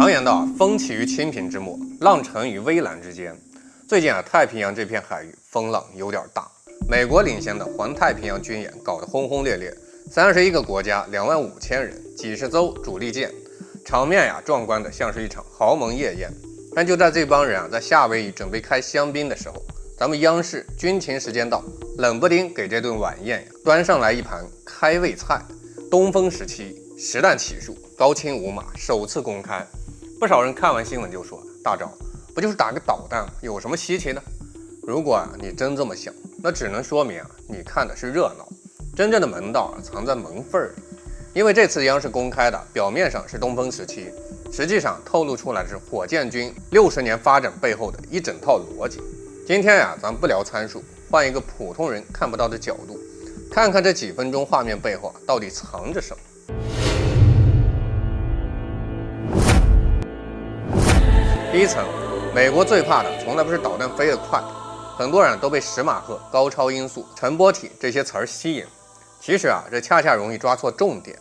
常言道風起於青萍之末，浪沉於微澜之間。最近太平洋這片海域風浪有點大，美國領銜的環太平洋軍演搞得轟轟烈烈，31個國家25000人，幾十艘主力艦，場面壯觀的像是一場豪門夜宴。但就在這幫人在夏威夷準備開香檳的時候，咱們央視軍情時間到，冷不丁給這頓晚宴端上來一盤開胃菜。東風17實彈起數，高清無碼首次公開。不少人看完新聞就說，大招不就是打個導彈，有什麼稀奇的？如果你真這麼想，那只能說明你看的是熱鬧，真正的门道藏在門缝裡。因为这次央视公開的表面上是東風17，實際上透露出來的是火箭軍60年發展背後的一整套邏輯。今天咱不聊參數，換一個普通人看不到的角度，看看這幾分鐘畫面背後到底藏着什麼。第一層，美國最怕的從來不是導彈飛得快，很多人都被史馬赫、高超音速、陳波體這些詞兒吸引。其實這恰恰容易抓錯重點，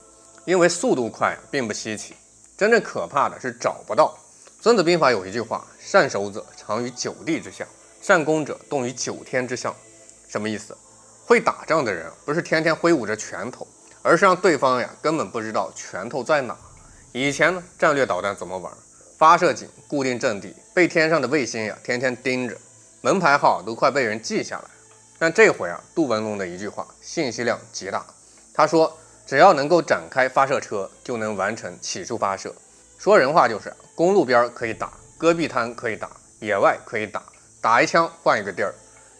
因為速度快並不稀奇，真正可怕的是找不到。孫子兵法有一句話：善守者長於9地之下，善攻者動於9天之上。什麼意思？會打仗的人不是天天揮舞着拳頭，而是讓對方根本不知道拳頭在哪。以前戰略導彈怎麼玩？發射井固定陣地，被天上的衛星天天盯着，門牌號都快被人記下來。但這回杜文龍的一句話信息量極大，他說只要能夠展開發射車，就能完成起數發射。說人話就是公路邊可以打，戈壁灘可以打，野外可以打，打一槍換一個地兒。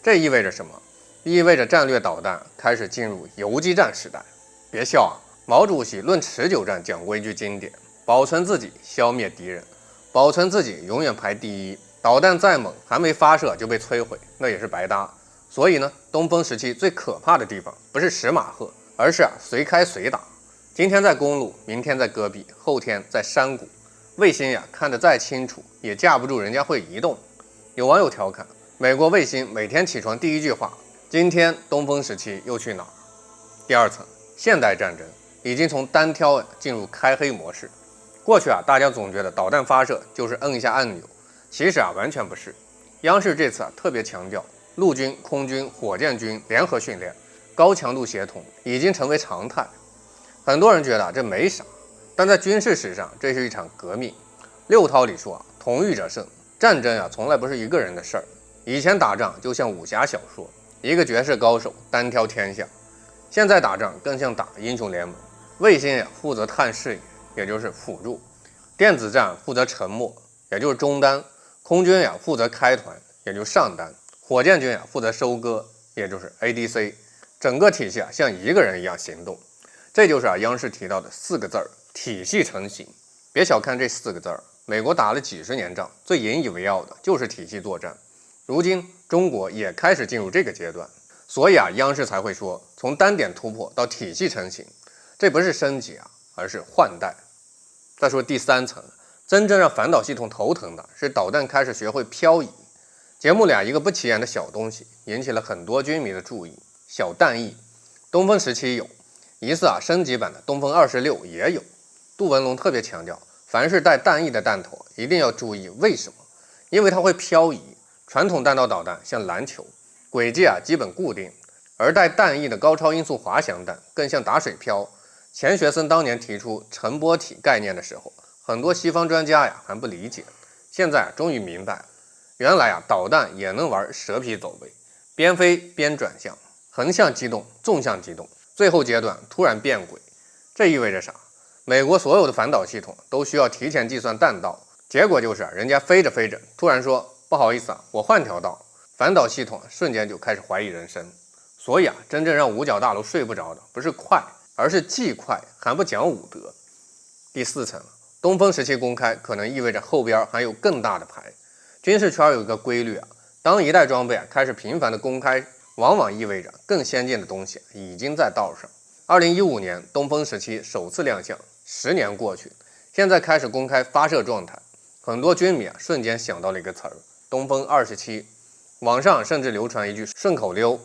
這意味着什麼？意味着戰略導彈開始進入游擊戰時代。別笑毛主席論持久戰講過一句經典：保存自己，消滅敵人。保存自己永遠排第一，導彈再猛，還沒發射就被摧毀，那也是白搭。所以東風17最可怕的地方不是史馬赫，而是隨開隨打。今天在公路，明天在戈壁，後天在山谷。衛星看得再清楚，也架不住人家會移動。有網友調侃，美國衛星每天起床第一句話：今天東風17又去哪兒？第二層，現代戰爭已經從單挑進入開黑模式。過去大家總覺得導彈發射就是摁一下按鈕，其實完全不是。央視這次特別強調，陸軍、空軍、火箭軍聯合訓練，高強度協同已經成為常態。很多人覺得這沒啥，但在軍事史上，這是一場革命。六韜裡說，同欲者勝。戰爭從來不是一個人的事兒。以前打仗就像武俠小說，一個絕世高手單挑天下。現在打仗更像打英雄聯盟，衛星負責探視野，也就是輔助；電子戰負責沉沒，也就是中單；空軍負責開團，也就是上單；火箭軍負責收割，也就是 ADC。整個體系像一個人一樣行動。這就是央視提到的4個字兒：體系成型。別小看這4個字兒，美國打了幾十年仗，最引以為傲的就是體系作戰。如今中國也開始進入這個階段，所以央視才會說，從單點突破到體系成型，這不是升級而是換代。再說第3層，真正讓反導系統頭疼的是導彈開始學會漂移。節目裡一個不起眼的小東西引起了很多軍迷的注意：小彈翼。東風17有，疑似升級版的東風26也有。杜文龍特別強調，凡是帶彈翼的彈頭一定要注意，為什麼？因為它會漂移。傳統彈道導彈像籃球，軌跡基本固定，而帶彈翼的高超音速滑翔彈更像打水漂。錢學森當年提出陳波體概念的時候，很多西方專家還不理解，現在終於明白，原來導彈也能玩蛇皮走位，邊飛邊轉向，橫向機動，縱向機動，最後階段突然變軌。這意味着啥？美國所有的反導系統都需要提前計算彈道，結果就是人家飛着飛着突然說不好意思我換條道，反導系統瞬間就開始懷疑人生。所以真正讓五角大樓睡不着的不是快，而是既快還不講武德。第4層，東風17公開可能意味着後邊還有更大的牌。軍事圈有一個規律當一代裝備開始頻繁的公開，往往意味着更先進的東西已經在道上。2015年東風17首次亮相，10年過去，現在開始公開發射狀態，很多軍迷瞬間想到了一個詞兒：東風27。網上甚至流傳一句順口溜：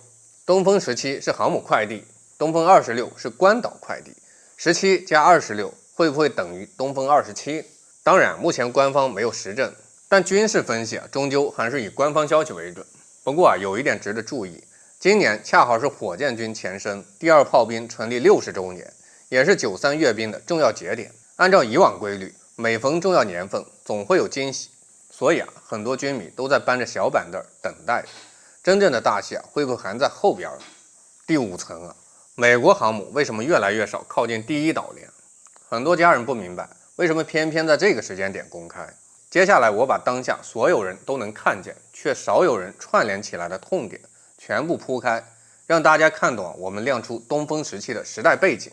東風17是航母快遞，東風26是關島快遞，17加26會不會等於東風27？當然，目前官方沒有實證，但軍事分析終究還是以官方消息為準。不過有一點值得注意，今年恰好是火箭軍前身第二炮兵成立60周年，也是93閱兵的重要節點。按照以往規律，每逢重要年份總會有驚喜，所以很多軍迷都在搬着小板凳等待。真正的大戲會不會還在後邊？第5層美國航母為什麼越來越少靠近第一島鏈？很多家人不明白為什麼偏偏在這個時間點公開。接下來我把當下所有人都能看見卻少有人串聯起來的痛點全部鋪開，讓大家看懂我們亮出東風時期的時代背景，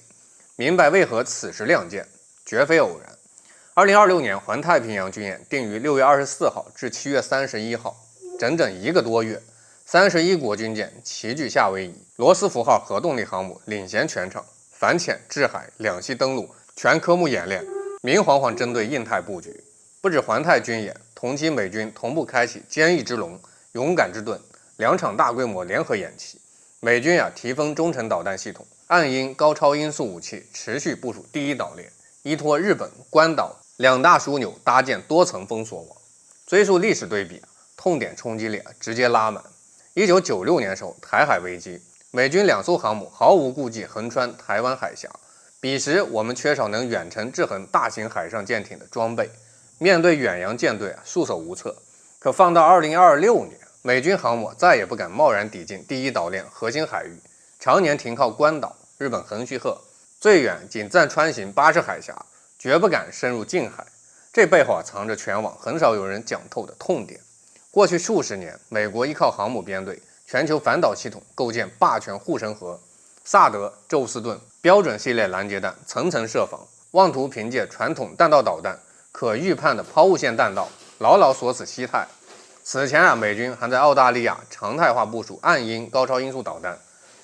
明白為何此時亮劍絕非偶然。2026年環太平洋軍演定於6月24號至7月31號，整整1個多月，31國軍艦齊聚夏威夷，羅斯福號核動力航母領銜全場，反潛、制海、兩棲登陸全科目演練，明晃晃針對印太布局。不止環太軍演，同期美軍同步開啟堅毅之龍、勇敢之盾2場大規模聯合演習。美軍提升中程導彈系統，暗鷹高超音速武器持續部署第一島鏈，依托日本、關島2大樞紐搭建多層封鎖網。追溯歷史對比，痛點衝擊力直接拉滿。1996年時候，台海危機，美軍2艘航母毫無顧忌橫穿台灣海峽，彼時我們缺少能遠程制衡大型海上艦艇的裝備，面對遠洋艦隊束手無策。可放到2026年，美軍航母再也不敢貿然抵近第一島鏈核心海域，常年停靠關島、日本橫須賀，最遠僅暫穿行巴士海峽，絕不敢深入近海。這背後藏着全網很少有人講透的痛點。過去數十年，美國依靠航母編隊、全球反導系統構建霸權護城河，薩德、宙斯盾、標準系列攔截彈層層設防，妄圖憑借傳統彈道導彈、可預判的拋物線彈道，牢牢鎖死西太。此前美軍還在澳大利亞常態化部署暗鷹高超音速導彈，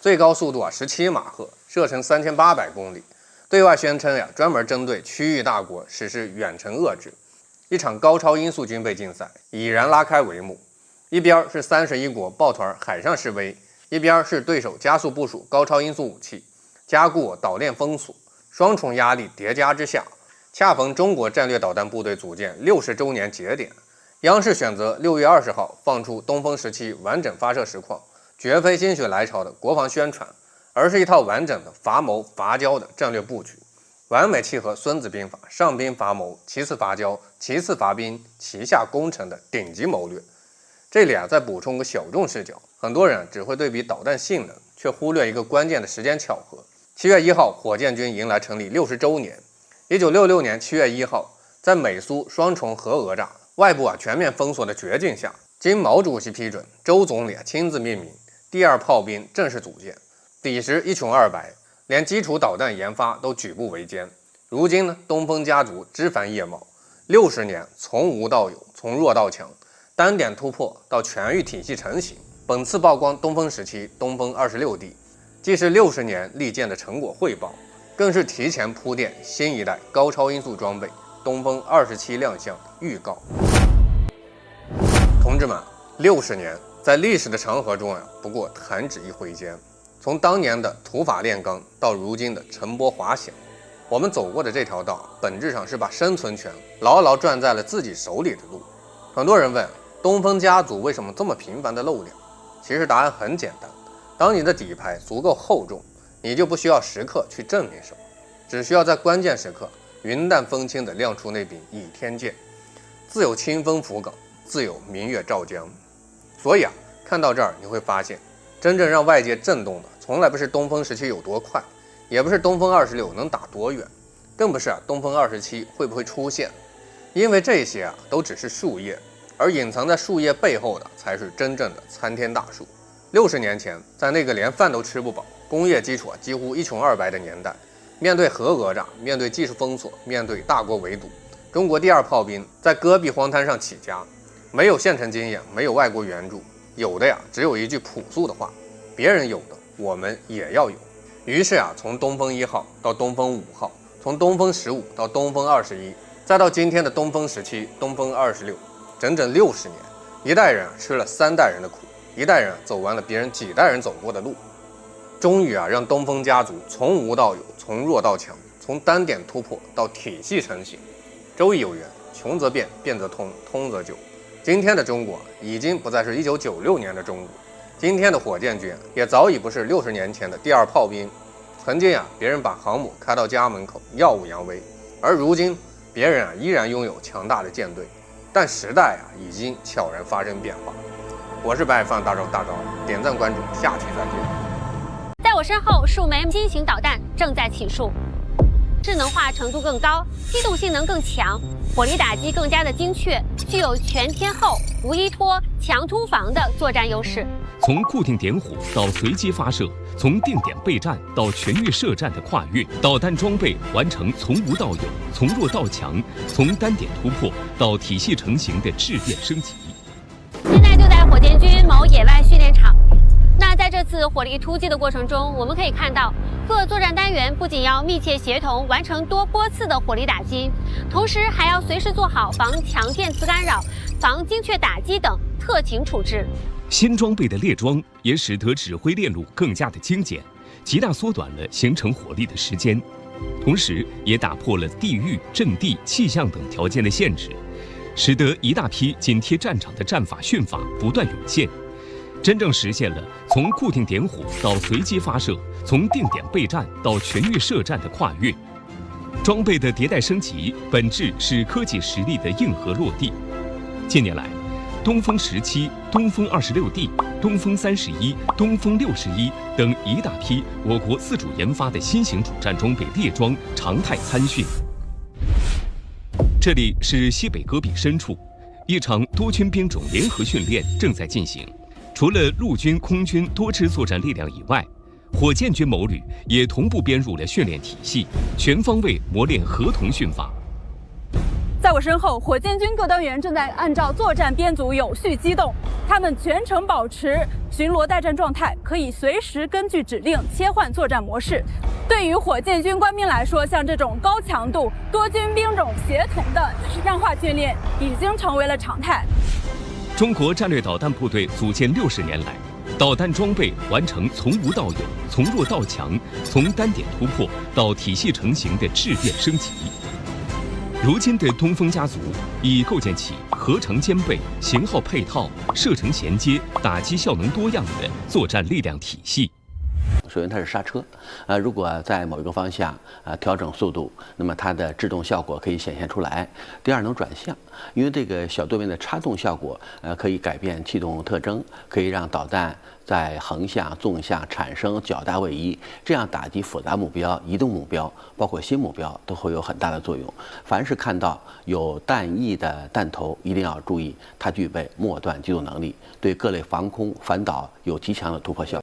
最高速度17馬赫，射程3800公里。對外宣稱專門針對區域大國實施遠程遏制。一場高超音速軍備競賽已然拉開帷幕，一邊是31國抱團海上示威，一邊是對手加速部署高超音速武器，加固島鏈封鎖，雙重壓力疊加之下，恰逢中國戰略導彈部隊組建60周年節點，央視選擇6月20號放出東風17完整發射實況，絕非心血來潮的國防宣傳，而是一套完整的伐謀伐交的戰略布局，完美契合《孫子兵法》上兵伐謀，其次伐交，其次伐兵，其下攻城的頂級謀略。這裡再補充個小眾視角，很多人只會對比導彈性能，卻忽略一個關鍵的時間巧合。7月1號，火箭軍迎來成立60周年。1966年7月1號，在美蘇雙重核訛詐、外部全面封鎖的絕境下，經毛主席批准，周總理親自命名，第二炮兵正式組建。彼時一窮二白，連基礎導彈研發都舉步維艱。如今東風家族枝繁葉茂，60年從無到有，從弱到強，單點突破到全域體系成型。本次曝光東風17、東風26D，既是60年歷建的成果匯報，更是提前鋪墊新一代高超音速裝備東風27亮相的預告。同志們，60年在歷史的長河中不過弹指一揮間。從當年的土法煉鋼到如今的晨波滑翔，我們走過的這條道本質上是把生存權牢牢攥在了自己手裡的路。很多人問東風家族為什麼這麼頻繁的漏料，其實答案很簡單，當你的底牌足夠厚重，你就不需要時刻去證明什麼，只需要在關鍵時刻雲淡風輕地亮出那柄倚天劍，自有清風拂岗，自有明月照江。所以看到這兒你會發現，真正讓外界震動的從來不是東風17有多快，也不是東風26能打多遠，更不是東風27會不會出現，因為這些都只是樹葉，而隱藏在樹葉背後的才是真正的參天大樹。60年前，在那個連飯都吃不飽、工業基礎幾乎一窮二白的年代，面對核訛詐，面對技術封鎖，面對大國圍堵，中國第二炮兵在戈壁荒灘上起家，沒有現成經驗，沒有外國援助，有的只有一句樸素的話：別人有的我們也要有。於是從東風1號到東風5號，從東風15到東風21，再到今天的東風17、東風26，整整60年，一代人吃了3代人的苦，一代人走完了別人幾代人走過的路，終於讓東風家族從無到有，從弱到強，從單點突破到體系成型。周易有缘，窮則變，變則通，通則久。今天的中國已經不再是1996年的中國，今天的火箭軍也早已不是60年前的第二炮兵。曾经別人把航母開到家門口，耀武揚威，而如今別人依然擁有強大的艦隊。但時代已經悄然發生變化。我是白飯大招，點讚關注，下期再見。在我身後，数枚新型導彈正在起數，智能化程度更高，機動性能更強，火力打擊更加的精確，具有全天候、无依托、強突防的作戰優勢。從固定點火到隨機發射，從定點備戰到全域射戰的跨越，導彈裝備完成從無到有、從弱到強、從單點突破到體系成型的質變升級。现在就在火箭軍某野外訓練場。那在這次火力突擊的過程中，我們可以看到，各作戰單元不僅要密切協同，完成多波次的火力打擊，同時還要隨時做好防強電磁干擾、防精確打擊等特情處置。新裝備的列裝也使得指揮鏈路更加的精簡，極大縮短了形成火力的時間，同時也打破了地域、陣地、氣象等條件的限制，使得一大批緊貼戰場的戰法訓法不斷湧現。真正實現了從固定點火到隨機發射，從定點備戰到全域射戰的跨越。裝備的迭代升級，本質是科技實力的硬核落地。近年來，東風17、東風26D、東風31、東風61等一大批我國自主研發的新型主戰裝備列裝常態參訓。這裡是西北戈壁深處，一場多軍兵種聯合訓練正在進行。除了陸軍、空軍多支作戰力量以外，火箭軍某旅也同步編入了訓練體系，全方位磨練合同訓法。在我身後，火箭軍各單元正在按照作戰編組有序機動，他們全程保持巡邏待戰狀態，可以隨時根據指令切換作戰模式。對於火箭軍官兵來說，像這種高強度多軍兵種協同的實戰化訓練已經成為了常態。中國戰略導彈部隊組建60年來，導彈裝備完成從無到有、從弱到強、從單點突破到體系成型的質變升級。如今的東風家族已構建起合成兼備、型號配套、射程銜接、打擊效能多樣的作戰力量體系。首先它是剎車，如果在某一個方向調整速度，那麼它的制動效果可以顯現出來。第二，能轉向，因為這個小多面的插動效果，可以改變氣動特徵，可以讓導彈在橫向、縱向產生較大位移，這樣打擊複雜目標、移動目標，包括新目標都會有很大的作用。凡是看到有彈翼的彈頭，一定要注意，它具備末段機動能力，對各類防空、反導有極強的突破效果。